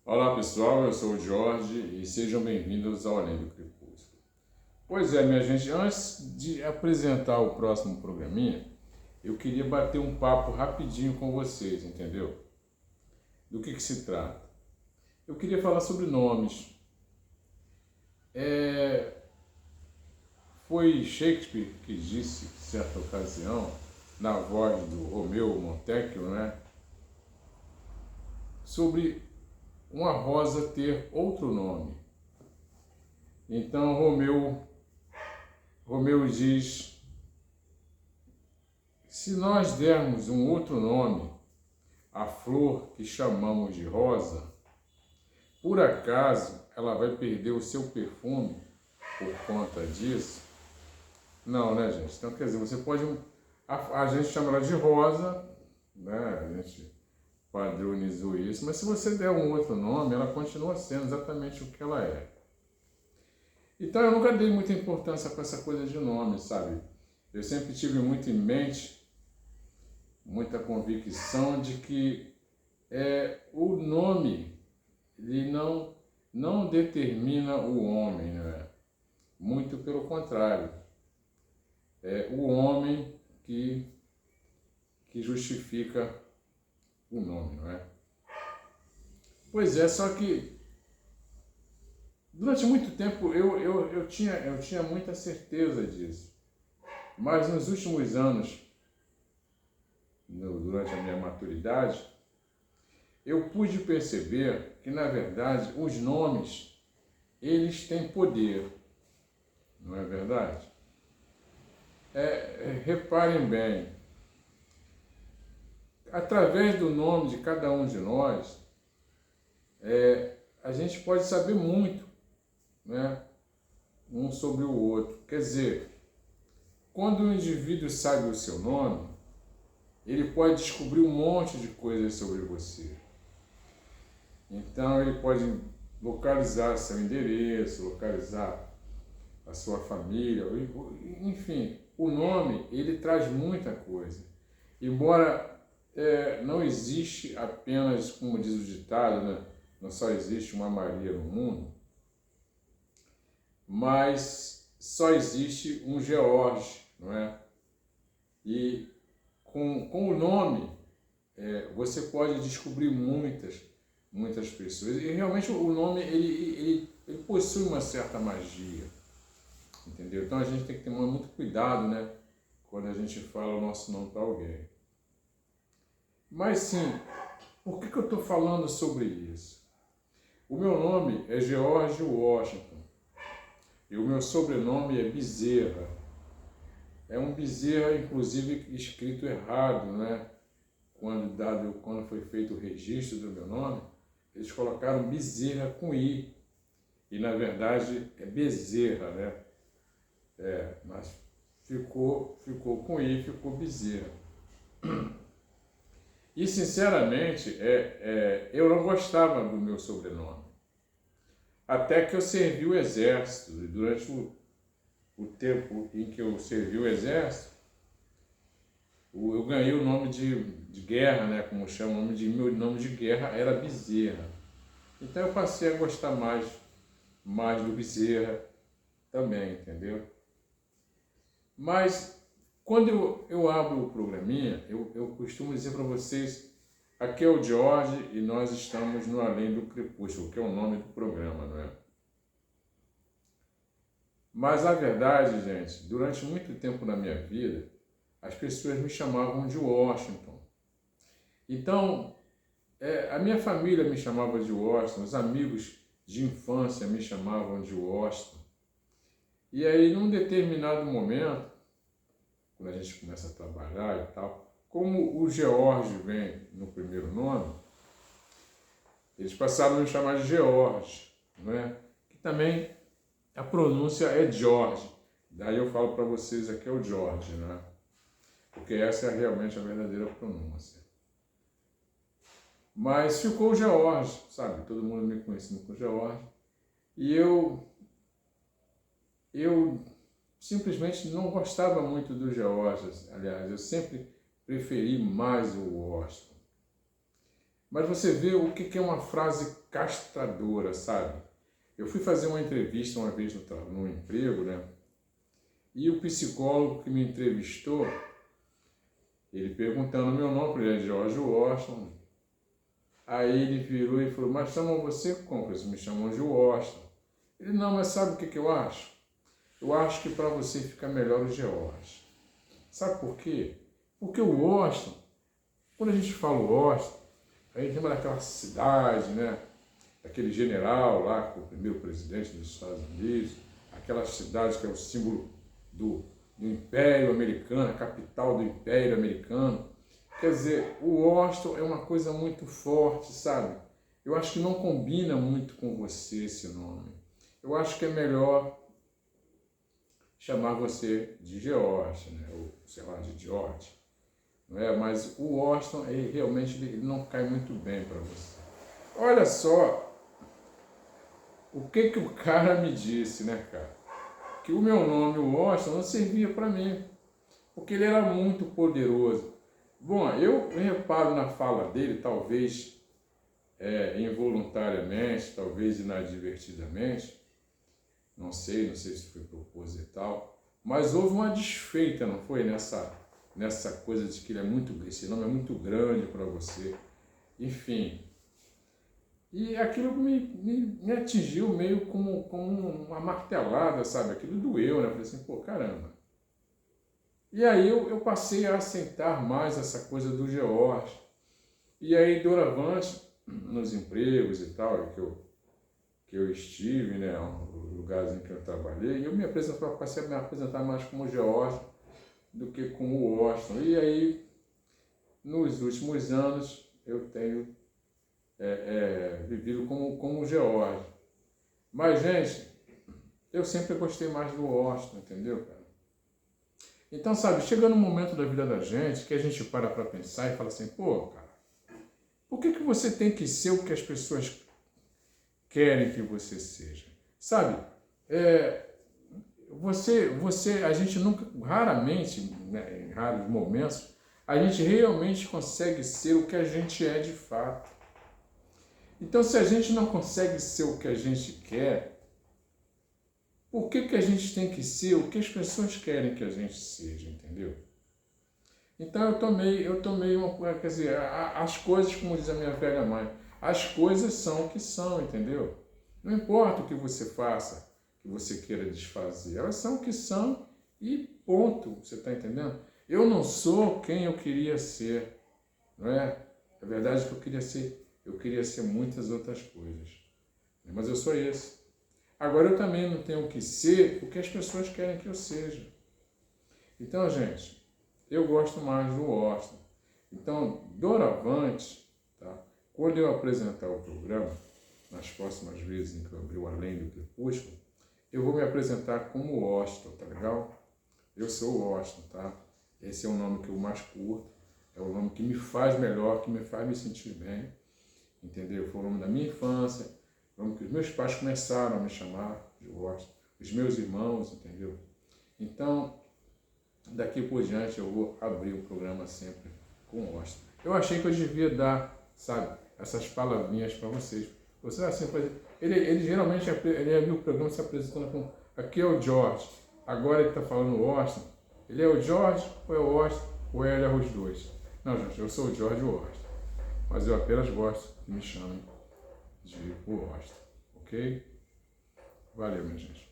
Olá pessoal, eu sou o Jorge e sejam bem-vindos ao Além do Crepúsculo. Pois é, minha gente, antes de apresentar o próximo programinha, eu queria bater um papo rapidinho com vocês, entendeu? Do que se trata? Eu queria falar sobre nomes. Foi Shakespeare que disse, em certa ocasião, na voz do Romeu Montecchio, né? Sobre uma rosa ter outro nome. Então Romeu diz: se nós dermos um outro nome à flor que chamamos de rosa, por acaso ela vai perder o seu perfume por conta disso? Não, né, gente? Então, quer dizer, você pode... A gente chama ela de rosa, né? A gente padronizou isso, mas se você der um outro nome, ela continua sendo exatamente o que ela é. Então, eu nunca dei muita importância para essa coisa de nome, sabe? Eu sempre tive muito em mente, muita convicção de que o nome ele não determina o homem, né? Muito pelo contrário. É o homem que justifica o nome, não é? Pois é, só que durante muito tempo eu tinha muita certeza disso. Mas nos últimos anos, durante a minha maturidade, eu pude perceber que, na verdade, os nomes, eles têm poder, não é verdade? Reparem bem, através do nome de cada um de nós, a gente pode saber muito, né, um sobre o outro. Quer dizer, quando o indivíduo sabe o seu nome, ele pode descobrir um monte de coisas sobre você. Então ele pode localizar seu endereço, localizar a sua família, enfim, o nome ele traz muita coisa. Embora não existe apenas, como diz o ditado, né, não só existe uma Maria no mundo, mas só existe um George, não é? E com o nome você pode descobrir muitas pessoas. E realmente o nome ele possui uma certa magia, entendeu? Então a gente tem que ter muito cuidado, né, quando a gente fala o nosso nome para alguém. Mas sim, por que eu estou falando sobre isso? O meu nome é George Washington e o meu sobrenome é Bezerra. É um Bezerra, inclusive, escrito errado, né? Quando foi feito o registro do meu nome, eles colocaram Bezerra com I. E, na verdade, é Bezerra, né? Mas ficou com I, ficou Bezerra. E, sinceramente, eu não gostava do meu sobrenome. Até que eu servi o exército. E durante o tempo em que eu servi o exército, eu ganhei o nome de guerra, né, como chama, meu nome de guerra era Bezerra. Então eu passei a gostar mais do Bezerra também, entendeu? Mas quando eu abro o programinha, eu costumo dizer para vocês, aqui é o Jorge e nós estamos no Além do Crepúsculo, que é o nome do programa, não é? Mas a verdade, gente, durante muito tempo na minha vida, as pessoas me chamavam de Washington. Então, a minha família me chamava de Washington, os amigos de infância me chamavam de Washington. E aí, num determinado momento, quando a gente começa a trabalhar e tal, como o George vem no primeiro nome, eles passaram a me chamar de George, não é? Que também a pronúncia é George. Daí eu falo para vocês aqui é o George, né? Porque essa é realmente a verdadeira pronúncia. Mas ficou o George, sabe? Todo mundo me conhecia com o George. E eu simplesmente não gostava muito do George. Aliás, eu sempre preferi mais o Washington. Mas você vê o que é uma frase castradora, sabe? Eu fui fazer uma entrevista uma vez no emprego, né? E o psicólogo que me entrevistou, ele perguntando meu nome, ele é George Washington. Aí ele virou e falou, mas chamam você como? Eles me chamam de Washington. Ele, não, mas sabe o que eu acho? Eu acho que para você fica melhor o George. Sabe por quê? Porque o Washington, quando a gente fala Washington, a gente lembra daquela cidade, né? Daquele general lá, o primeiro presidente dos Estados Unidos, aquela cidade que é o símbolo do Império Americano, a capital do Império Americano. Quer dizer, o Washington é uma coisa muito forte, sabe? Eu acho que não combina muito com você esse nome. Eu acho que é melhor chamar você de George, né? Ou, sei lá, de George. Não é? Mas o Washington, ele realmente ele não cai muito bem para você. Olha só o que o cara me disse, né, cara? Que o meu nome, o Washington, não servia para mim, porque ele era muito poderoso. Bom, eu reparo na fala dele, talvez involuntariamente, talvez inadvertidamente, não sei se foi proposital, mas houve uma desfeita, não foi? Nessa coisa de que esse nome é muito grande para você. Enfim. E aquilo me atingiu meio como uma martelada, sabe? Aquilo doeu, né? Eu falei assim, pô, caramba. E aí eu passei a aceitar mais essa coisa do George. E aí, doravante, nos empregos e tal, que eu estive, né? Os lugares em que eu trabalhei, passei a me apresentar mais como George do que como Washington. E aí, nos últimos anos, eu tenho vivido como George. Mas, gente, eu sempre gostei mais do Washington, entendeu, cara? Então, sabe, chega num momento da vida da gente que a gente para pensar e fala assim, pô, cara, por que você tem que ser o que as pessoas querem que você seja? Sabe, a gente nunca, raramente, né, em raros momentos, a gente realmente consegue ser o que a gente é de fato. Então, se a gente não consegue ser o que a gente quer, por que a gente tem que ser o que as pessoas querem que a gente seja, entendeu? Então eu tomei uma, quer dizer, as coisas, como diz a minha velha mãe, as coisas são o que são, entendeu? Não importa o que você faça, que você queira desfazer, elas são o que são e ponto, você está entendendo? Eu não sou quem eu queria ser, não é? A verdade é que eu queria ser muitas outras coisas, mas eu sou esse. Agora eu também não tenho que ser o que as pessoas querem que eu seja. Então, gente, eu gosto mais do Washington. Então, doravante, tá? Quando eu apresentar o programa, nas próximas vezes em que eu abrir o Além do Crepúsculo, eu vou me apresentar como Washington, tá legal? Eu sou o Washington, tá? Esse é o nome que eu mais curto, é o nome que me faz melhor, que me faz me sentir bem, entendeu? Foi o nome da minha infância, o nome que os meus pais começaram a me chamar de Washington, os meus irmãos, entendeu? Então, daqui por diante eu vou abrir o programa sempre com o Washington. Eu achei que eu devia dar, sabe, essas palavrinhas para vocês. Você assim, ele geralmente ele abre o programa se apresentando com aqui é o George, agora ele está falando o Washington. Ele é o George ou é o Washington ou ele é os dois? Não, gente, eu sou o George Washington, mas eu apenas gosto que me chamem de Washington, ok? Valeu, minha gente.